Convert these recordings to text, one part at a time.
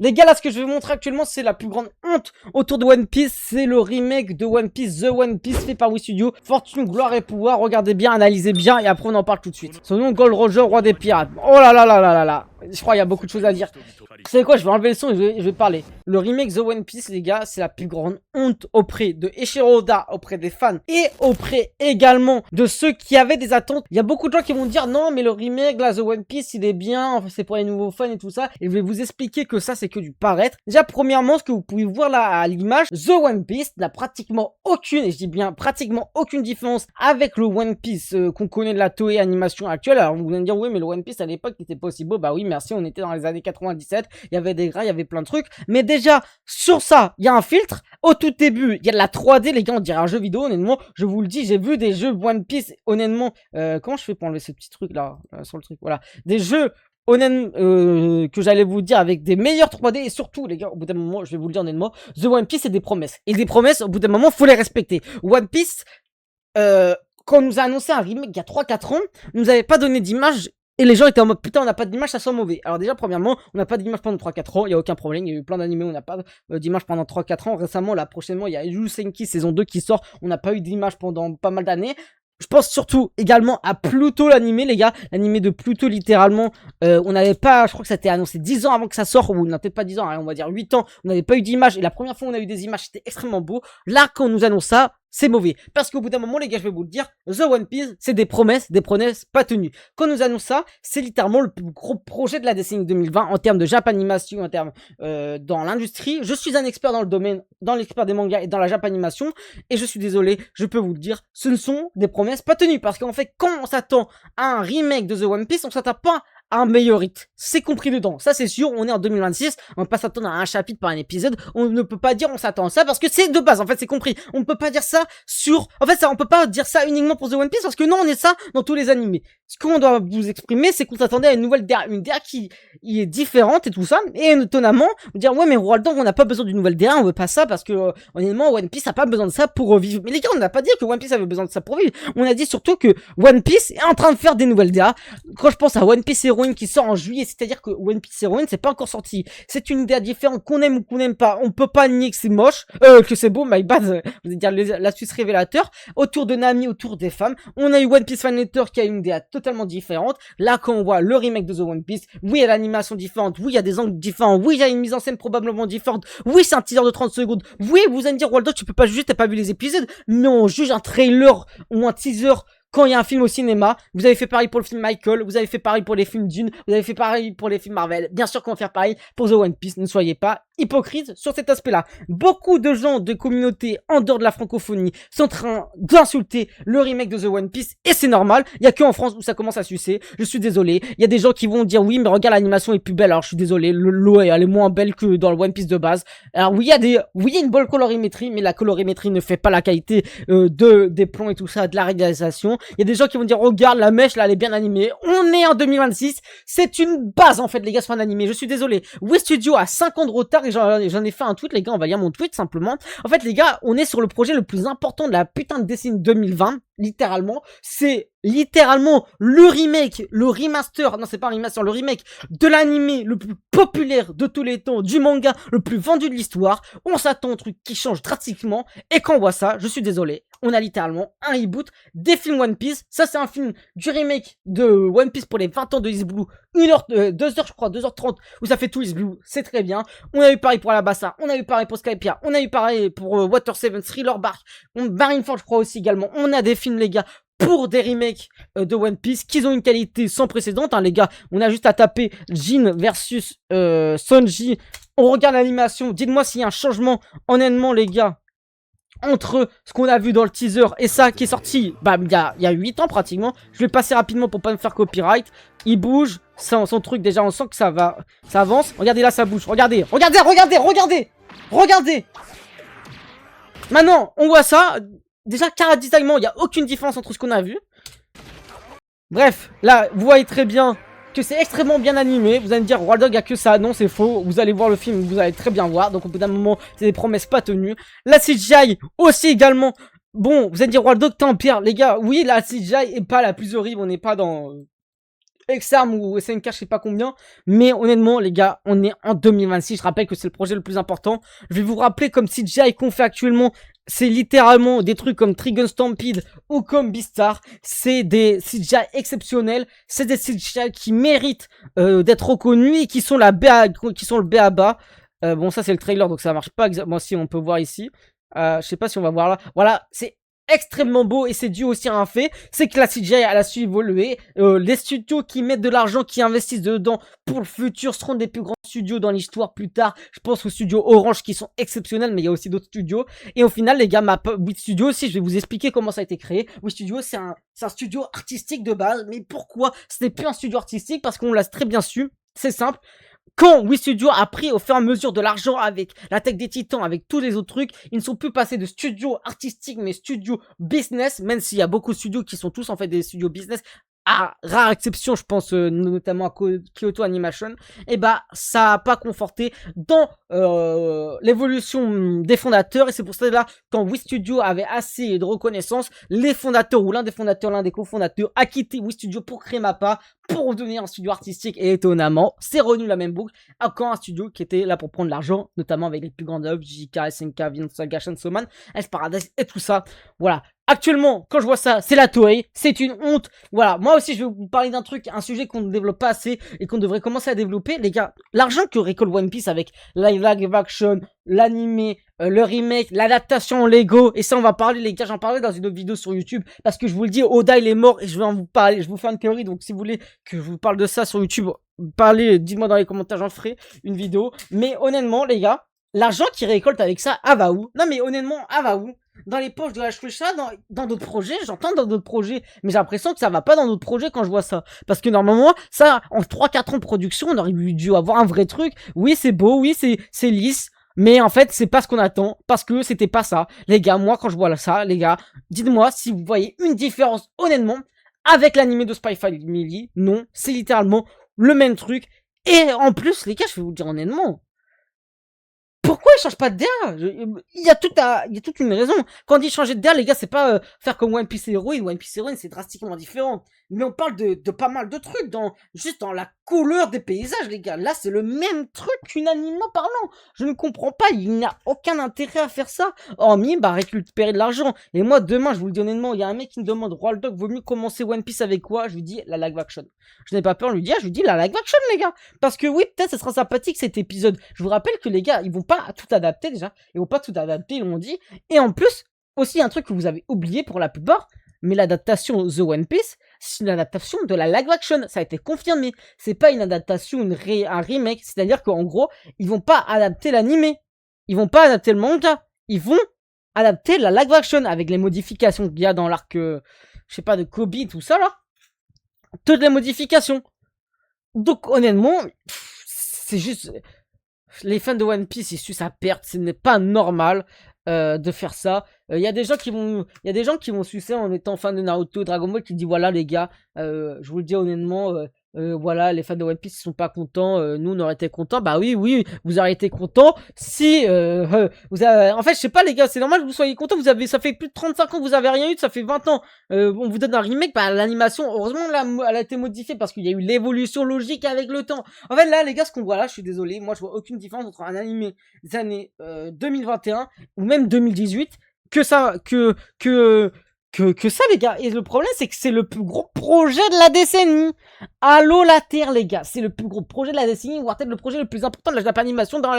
Les gars, là, ce que je vais vous montrer actuellement, c'est la plus grande honte autour de One Piece. C'est le remake de One Piece, The One Piece, fait par Wii Studio. Fortune, gloire et pouvoir. Regardez bien, analysez bien, et après on en parle tout de suite. Son nom, Gold Roger, roi des pirates. Oh là là là là là là. Je crois qu'il y a beaucoup de choses à dire. Vous savez quoi, je vais enlever le son et je vais parler. Le remake The One Piece, les gars, c'est la plus grande honte auprès de Eiichiro Oda, auprès des fans et auprès également de ceux qui avaient des attentes. Il y a beaucoup de gens qui vont dire non, mais le remake, là, The One Piece, il est bien, enfin, c'est pour les nouveaux fans et tout ça. Et je vais vous expliquer que ça, c'est que du paraître. Déjà, premièrement, ce que vous pouvez voir là à l'image, The One Piece n'a pratiquement aucune, et je dis bien pratiquement aucune différence avec le One Piece qu'on connaît de la Toei animation actuelle. Alors, vous allez me dire, oui, mais le One Piece à l'époque, il était pas aussi beau. Bah oui, merci, on était dans les années 97, il y avait des gras, il y avait plein de trucs. Mais déjà, sur ça, il y a un filtre. Au tout début, il y a de la 3D, les gars, on dirait un jeu vidéo, honnêtement. Je vous le dis, j'ai vu des jeux One Piece, honnêtement. Comment je fais pour enlever ce petit truc là, sur le truc, voilà. Des jeux honnêtement, que j'allais vous dire avec des meilleurs 3D et surtout les gars, au bout d'un moment, je vais vous le dire honnêtement, The One Piece c'est des promesses. Et des promesses, au bout d'un moment, faut les respecter. One Piece, quand on nous a annoncé un remake il y a 3-4 ans, on nous avait pas donné d'image. Et les gens étaient en mode putain on n'a pas d'image, ça sent mauvais. Alors déjà premièrement on n'a pas d'image pendant 3-4 ans, il n'y a aucun problème, il y a eu plein d'animés où on n'a pas d'image pendant 3-4 ans. Récemment là prochainement il y a Yu Senki saison 2 qui sort, on n'a pas eu d'image pendant pas mal d'années. Je pense surtout également à Pluto l'animé les gars, l'animé de Pluto littéralement, on n'avait pas, je crois que ça a été annoncé 10 ans avant que ça sorte, ou non peut-être pas 10 ans, hein, on va dire 8 ans, on n'avait pas eu d'image, et la première fois où on a eu des images c'était extrêmement beau. Là quand on nous annonce ça, c'est mauvais, parce qu'au bout d'un moment les gars je vais vous le dire, The One Piece c'est des promesses pas tenues. Quand on nous annonce ça, c'est littéralement le plus gros projet de la décennie 2020 en termes de Japanimation, en termes dans l'industrie. Je suis un expert dans le domaine, dans l'expert des mangas et dans la Japanimation, et je suis désolé, je peux vous le dire, ce ne sont des promesses pas tenues, parce qu'en fait quand on s'attend à un remake de The One Piece, on s'attend pas un meilleur hit, c'est compris dedans, ça c'est sûr. On est en 2026, on ne peut pas s'attendre à un chapitre par un épisode, on ne peut pas dire on s'attend à ça parce que c'est de base, en fait c'est compris. On ne peut pas dire ça sur, en fait ça on peut pas dire ça uniquement pour The One Piece parce que non on est ça dans tous les animés. Ce qu'on doit vous exprimer c'est qu'on s'attendait à une nouvelle DA, une DA qui est différente et tout ça, et étonnamment vous dire ouais mais Roald Dahl on n'a pas besoin d'une nouvelle DA, on veut pas ça parce que honnêtement One Piece a pas besoin de ça pour revivre. Mais les gars on n'a pas dit que One Piece avait besoin de ça pour vivre, on a dit surtout que One Piece est en train de faire des nouvelles DA. Quand je pense à One Piece Heroine qui sort en juillet, c'est-à-dire que One Piece Heroine c'est pas encore sorti, c'est une idée différente, qu'on aime ou qu'on n'aime pas, on peut pas nier que c'est moche, que c'est beau, my bad, vous allez dire l'astuce révélateur, autour de Nami, autour des femmes. On a eu One Piece Fan Letter qui a une idée totalement différente. Là quand on voit le remake de The One Piece, oui il y a l'animation différente, oui il y a des angles différents, oui il y a une mise en scène probablement différente, oui c'est un teaser de 30 secondes, oui vous allez me dire Waldo tu peux pas juger, t'as pas vu les épisodes, mais on juge un trailer ou un teaser quand il y a un film au cinéma. Vous avez fait pareil pour le film Michael, vous avez fait pareil pour les films Dune, vous avez fait pareil pour les films Marvel. Bien sûr qu'on va faire pareil pour The One Piece, ne soyez pas hypocrite sur cet aspect-là. Beaucoup de gens de communautés en dehors de la francophonie sont en train d'insulter le remake de The One Piece et c'est normal. Il y a que en France où ça commence à sucer. Je suis désolé. Il y a des gens qui vont dire oui mais regarde l'animation est plus belle. Alors je suis désolé, l'eau elle est moins belle que dans le One Piece de base. Alors oui il y a une bonne colorimétrie mais la colorimétrie ne fait pas la qualité des plans et tout ça, de la réalisation. Il y a des gens qui vont dire regarde la mèche là elle est bien animée. On est en 2026, c'est une base en fait les gars sur un animé. Je suis désolé. West Studio a 5 ans de retard et j'en ai fait un tweet les gars, on va lire mon tweet simplement. En fait les gars, on est sur le projet le plus important de la putain de décennie 2020, littéralement. C'est littéralement le remake, le remaster, non c'est pas un remaster, le remake de l'animé le plus populaire de tous les temps, du manga le plus vendu de l'histoire. On s'attend à un truc qui change drastiquement et quand on voit ça, je suis désolé, on a littéralement un reboot des films One Piece. Ça c'est un film du remake de One Piece pour les 20 ans de East Blue, 2h je crois, 2h30 où ça fait tout East Blue, c'est très bien. On a eu pareil pour Alabasta, on a eu pareil pour Skypiea, on a eu pareil pour Water 7, Thriller Bark, Marineford je crois aussi également. On a des films les gars pour des remakes de One Piece qui ont une qualité sans précédent hein, les gars. On a juste à taper Jin versus Sonji, on regarde l'animation, dites-moi s'il y a un changement honnêtement les gars entre ce qu'on a vu dans le teaser et ça qui est sorti bah il y a 8 ans pratiquement. Je vais passer rapidement pour pas me faire copyright. Il bouge, son truc déjà on sent que ça avance. Regardez là ça bouge, regardez. Maintenant on voit ça. Déjà car designement il n'y a aucune différence entre ce qu'on a vu. Bref, là vous voyez très bien que c'est extrêmement bien animé. Vous allez me dire Roald Dahl il n'y a que ça, non c'est faux. Vous allez voir le film, vous allez très bien voir. Donc au bout d'un moment c'est des promesses pas tenues. La CGI aussi également. Bon vous allez me dire Roald Dahl t'es en pire les gars. Oui la CGI est pas la plus horrible, on n'est pas dans Exarm ou SNK, je sais pas combien. Mais honnêtement, les gars, on est en 2026. Je rappelle que c'est le projet le plus important. Je vais vous rappeler comme CGI qu'on fait actuellement. C'est littéralement des trucs comme Trigun Stampede ou comme Beastar. C'est des CGI exceptionnels. C'est des CGI qui méritent d'être reconnus et qui sont le BABA. Bon, ça c'est le trailer, donc ça marche pas exactement. Si on peut voir ici. Je sais pas si on va voir là. Voilà, c'est extrêmement beau et c'est dû aussi à un fait, c'est que la CGI elle a su évoluer. Les studios qui mettent de l'argent, qui investissent dedans pour le futur seront des plus grands studios dans l'histoire plus tard. Je pense aux studios Orange qui sont exceptionnels, mais il y a aussi d'autres studios. Et au final, les gars, Wit Studio aussi, je vais vous expliquer comment ça a été créé. Wit Studio, c'est un studio artistique de base, mais pourquoi ce n'est plus un studio artistique? Parce qu'on l'a très bien su, c'est simple. Quand Wii Studio a pris au fur et à mesure de l'argent avec l'attaque des titans, avec tous les autres trucs, ils ne sont plus passés de studio artistique mais studio business, même s'il y a beaucoup de studios qui sont tous en fait des studios business, à rare exception, je pense notamment à Kyoto Animation, et bah ça a pas conforté dans l'évolution des fondateurs, et c'est pour ça là, quand Wii Studio avait assez de reconnaissance, les fondateurs ou l'un des cofondateurs a quitté Wii Studio pour créer MAPPA, pour devenir un studio artistique, et étonnamment, c'est revenu la même boucle, encore un studio qui était là pour prendre l'argent, notamment avec les plus grandes œuvres, JK, SNK, Vinland Saga, Chainsaw Man, S Paradise et tout ça, voilà. Actuellement, quand je vois ça, c'est la Toei, c'est une honte. Voilà, moi aussi je vais vous parler d'un truc, un sujet qu'on ne développe pas assez et qu'on devrait commencer à développer. Les gars, l'argent que récolte One Piece avec live action, l'anime, le remake, l'adaptation en Lego, et ça on va parler les gars, j'en parlerai dans une autre vidéo sur YouTube, parce que je vous le dis, Oda il est mort et je vais en vous parler, je vais vous faire une théorie, donc si vous voulez que je vous parle de ça sur YouTube, parlez, dites-moi dans les commentaires, j'en ferai une vidéo. Mais honnêtement les gars, l'argent qu'il récolte avec ça, ah va où? Non mais honnêtement, ah va où? Dans les poches de la Shueisha, dans d'autres projets, j'entends dans d'autres projets, mais j'ai l'impression que ça va pas dans d'autres projets quand je vois ça. Parce que normalement, ça, en 3-4 ans de production, on aurait dû avoir un vrai truc. Oui, c'est beau, oui, c'est lisse, mais en fait, c'est pas ce qu'on attend, parce que c'était pas ça. Les gars, moi, quand je vois ça, les gars, dites-moi si vous voyez une différence, honnêtement, avec l'anime de Spy Family. Non, c'est littéralement le même truc. Et en plus, les gars, je vais vous le dire honnêtement, pourquoi ils changent pas de DA? Il y a toute une raison. Quand on dit changer de DA, les gars, c'est pas faire comme One Piece Heroine. One Piece Heroine, c'est drastiquement différent. Mais on parle de pas mal de trucs, juste dans la couleur des paysages, les gars. Là, c'est le même truc qu'unanimement parlant. Je ne comprends pas, il n'y a aucun intérêt à faire ça. Hormis, récupérer de l'argent. Et moi, demain, je vous le dis honnêtement, il y a un mec qui me demande, Roald Dog, vaut mieux commencer One Piece avec quoi? Je lui dis, la live action. Je n'ai pas peur de lui dire, je lui dis, la live action, les gars. Parce que oui, peut-être, ça sera sympathique cet épisode. Je vous rappelle que les gars, ils vont pas tout adapter déjà. Ils vont pas tout adapter, ils l'ont dit. Et en plus, aussi un truc que vous avez oublié pour la plupart, mais l'adaptation The One Piece, c'est une adaptation de la live action. Ça a été confirmé. C'est pas une adaptation, un remake. C'est-à-dire qu'en gros, ils vont pas adapter l'anime. Ils vont pas adapter le manga. Ils vont adapter la live action avec les modifications qu'il y a dans l'arc, je sais pas, de Kobe, tout ça là. Toutes les modifications. Donc honnêtement, c'est juste... Les fans de One Piece, ils suent à perte. Ce n'est pas normal de faire ça. Il y a des gens qui vont sucer en étant fan de Naruto, Dragon Ball, qui disent voilà les gars, je vous le dis honnêtement, voilà, les fans de One Piece ils sont pas contents, nous on aurait été contents. Bah oui, vous auriez été contents si vous avez... En fait, je sais pas les gars, c'est normal que vous soyez contents, ça fait plus de 35 ans que vous avez rien eu, ça fait 20 ans. On vous donne un remake, l'animation, heureusement elle a été modifiée parce qu'il y a eu l'évolution logique avec le temps. En fait là les gars, ce qu'on voit là, je suis désolé, moi je vois aucune différence entre un animé des années 2021 ou même 2018 que ça les gars. Et le problème c'est que c'est le plus gros projet de la décennie. Allô la Terre les gars, c'est le plus gros projet de la décennie, voire peut-être le projet le plus important de la Japan Animation dans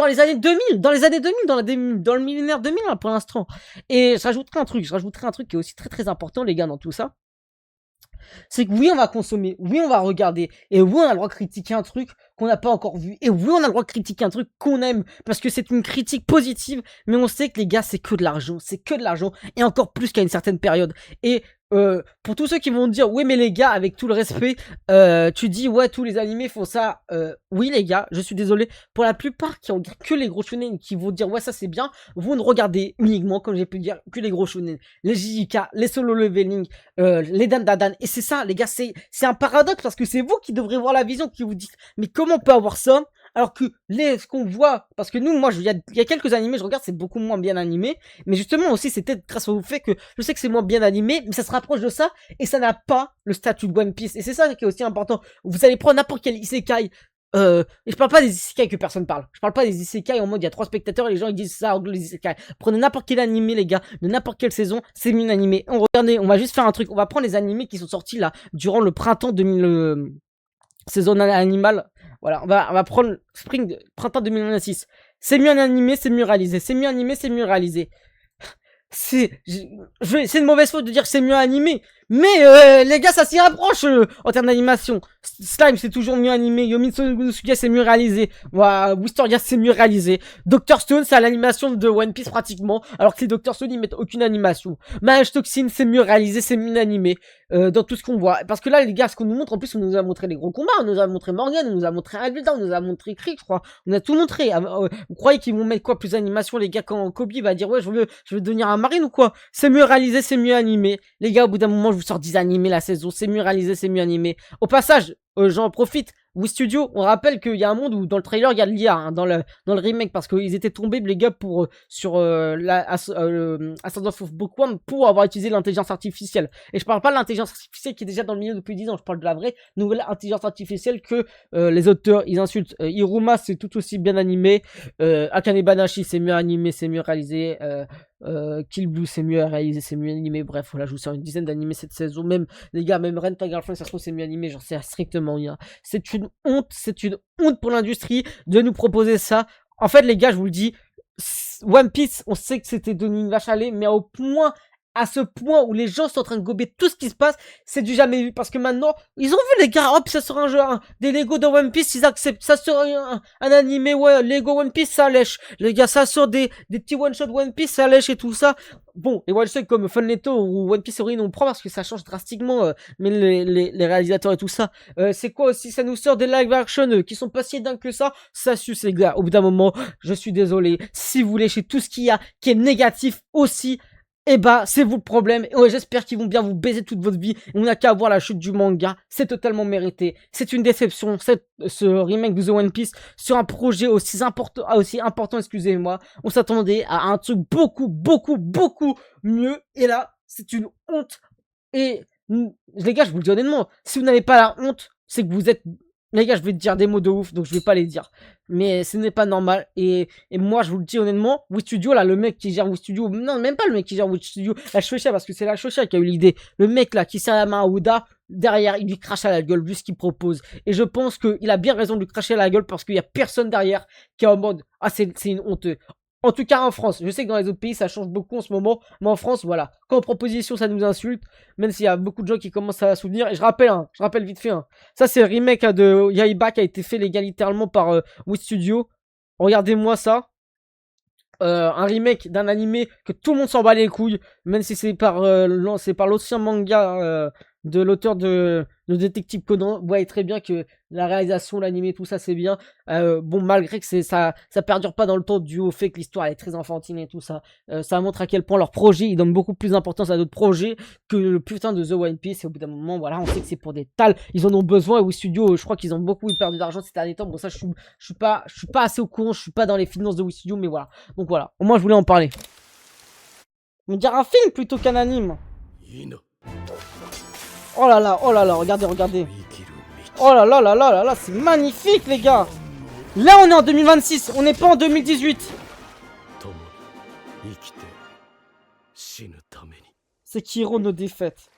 les années 2000, dans le millénaire 2000 là, pour l'instant. Et je rajouterai un truc qui est aussi très très important les gars dans tout ça. C'est que oui on va consommer, oui on va regarder, et oui on a le droit de critiquer un truc qu'on n'a pas encore vu, et oui on a le droit de critiquer un truc qu'on aime, parce que c'est une critique positive, mais on sait que les gars c'est que de l'argent, et encore plus qu'à une certaine période. Et pour tous ceux qui vont dire oui mais les gars, avec tout le respect, tu dis ouais tous les animés font ça, oui les gars, je suis désolé, pour la plupart qui regardent que les gros shonen, qui vont dire ouais ça c'est bien, vous ne regardez uniquement, comme j'ai pu dire, que les gros shonen, les JJK, les solo leveling, les dandadan, et c'est ça les gars, c'est un paradoxe, parce que c'est vous qui devrez voir la vision, qui vous dites mais comment on peut avoir ça Alors que ce qu'on voit, parce que nous, moi, il y a quelques animés, je regarde, c'est beaucoup moins bien animé. Mais justement aussi, c'est peut-être grâce au fait que je sais que c'est moins bien animé, mais ça se rapproche de ça, et ça n'a pas le statut de One Piece. Et c'est ça qui est aussi important. Vous allez prendre n'importe quel isekai. Et je parle pas des isekai que personne parle. Je parle pas des isekai en mode il y a 3 spectateurs et les gens ils disent ça, les isekai. Prenez n'importe quel animé les gars, de n'importe quelle saison, c'est mieux animé. Regardez, on va juste faire un truc. On va prendre les animés qui sont sortis là durant le printemps 2000, saison animale. Voilà, on va prendre printemps 2026. C'est mieux animé, c'est mieux réalisé. C'est mieux animé, c'est mieux réalisé. C'est une mauvaise faute de dire que c'est mieux animé. Mais les gars, ça s'y rapproche en termes d'animation. Slime, c'est toujours mieux animé. Yomitsuga, c'est mieux réalisé. Wistoria, c'est mieux réalisé. Dr. Stone, c'est à l'animation de One Piece pratiquement. Alors que les Dr. Stone, ils mettent aucune animation. Mage Toxin, c'est mieux réalisé, c'est mieux animé. Dans tout ce qu'on voit. Parce que là, les gars, ce qu'on nous montre, en plus, on nous a montré les gros combats. On nous a montré Morgan, on nous a montré Alvida, on nous a montré Krieg, je crois. On a tout montré. Vous croyez qu'ils vont mettre quoi plus d'animation, les gars, quand Kobe va dire, ouais, je veux devenir un marine ou quoi? C'est mieux réalisé, c'est mieux animé. Les gars, au bout d'un moment, je vous sors 10 animés la saison. C'est mieux réalisé, c'est mieux animé. Au passage, j'en profite. Wii Studio, on rappelle qu'il y a un monde où dans le trailer il y a de l'IA, hein, dans le remake, parce qu'ils étaient tombés les gars sur Ascendance of Bookworm pour avoir utilisé l'intelligence artificielle. Et je parle pas de l'intelligence artificielle qui est déjà dans le milieu depuis 10 ans, je parle de la vraie nouvelle intelligence artificielle que les auteurs ils insultent. Iruma c'est tout aussi bien animé, Akane Banashi c'est mieux animé, c'est mieux réalisé, Kill Blue c'est mieux réalisé, c'est mieux animé, bref voilà, je vous sors une dizaine d'animés cette saison, même les gars, même Rent a Girlfriend ça se trouve c'est mieux animé, j'en sais strictement rien. C'est une honte pour l'industrie de nous proposer ça. En fait les gars, je vous le dis, One Piece, on sait que c'était devenu une vache à lait, mais à ce point où les gens sont en train de gober tout ce qui se passe, c'est du jamais vu. Parce que maintenant, ils ont vu les gars, hop, ça sera un jeu, des Lego de One Piece, ils acceptent. Ça sera un animé, ouais, Lego One Piece, ça lèche. Les gars, ça sort des petits one-shot One Piece, ça lèche et tout ça. Bon, les one-shots comme Funletto ou One Piece Origin, on prend parce que ça change drastiquement, mais les réalisateurs et tout ça. C'est quoi aussi, ça nous sort des live action qui sont pas si dingues que ça suce les gars. Au bout d'un moment, je suis désolé. Si vous léchez tout ce qu'il y a qui est négatif aussi, et bah c'est vous le problème. Et ouais, j'espère qu'ils vont bien vous baiser toute votre vie. On n'a qu'à voir la chute du manga, c'est totalement mérité. C'est une déception, ce remake de The One Piece sur un projet aussi important, excusez-moi. On s'attendait à un truc beaucoup mieux. Et là, c'est une honte. Et les gars, je vous le dis honnêtement, si vous n'avez pas la honte, c'est que vous êtes... Les gars, je vais te dire des mots de ouf, donc je vais pas les dire. Mais ce n'est pas normal. Et moi, je vous le dis honnêtement, Wii Studio, là, le mec qui gère Wii Studio, non, même pas le mec qui gère Wii Studio, la Shueisha, parce que c'est la Shueisha qui a eu l'idée. Le mec, là, qui serre la main à Oda, derrière, il lui crache à la gueule, vu ce qu'il propose. Et je pense qu'il a bien raison de lui cracher à la gueule, parce qu'il y a personne derrière qui est en mode, ah, c'est une honte. En tout cas en France, je sais que dans les autres pays ça change beaucoup en ce moment, mais en France voilà, quand en proposition ça nous insulte, même s'il y a beaucoup de gens qui commencent à soutenir, et je rappelle vite fait, ça c'est le remake de Yaiba qui a été fait littéralement par Wii Studio, regardez-moi ça, un remake d'un animé que tout le monde s'en bat les couilles, même si c'est par l'ancien manga de l'auteur de Détective Conan. Vous voyez très bien que la réalisation, l'animé, tout ça c'est bien. Bon, malgré que ça perdure pas dans le temps dû au fait que l'histoire est très enfantine et tout ça. Ça montre à quel point leur projet, ils donnent beaucoup plus d'importance à d'autres projets que le putain de The One Piece. Et au bout d'un moment, voilà, on sait que c'est pour des tales. Ils en ont besoin. Et Wii Studio, je crois qu'ils ont beaucoup perdu d'argent ces derniers temps. Bon, ça, je suis pas assez au courant. Je suis pas dans les finances de Wii Studio, mais voilà. Donc voilà, au moins je voulais en parler. Me dire un film plutôt qu'un anime. Oh là là, regardez. Oh là là, c'est magnifique les gars. Là on est en 2026, on n'est pas en 2018. C'est Kiro nos défaites.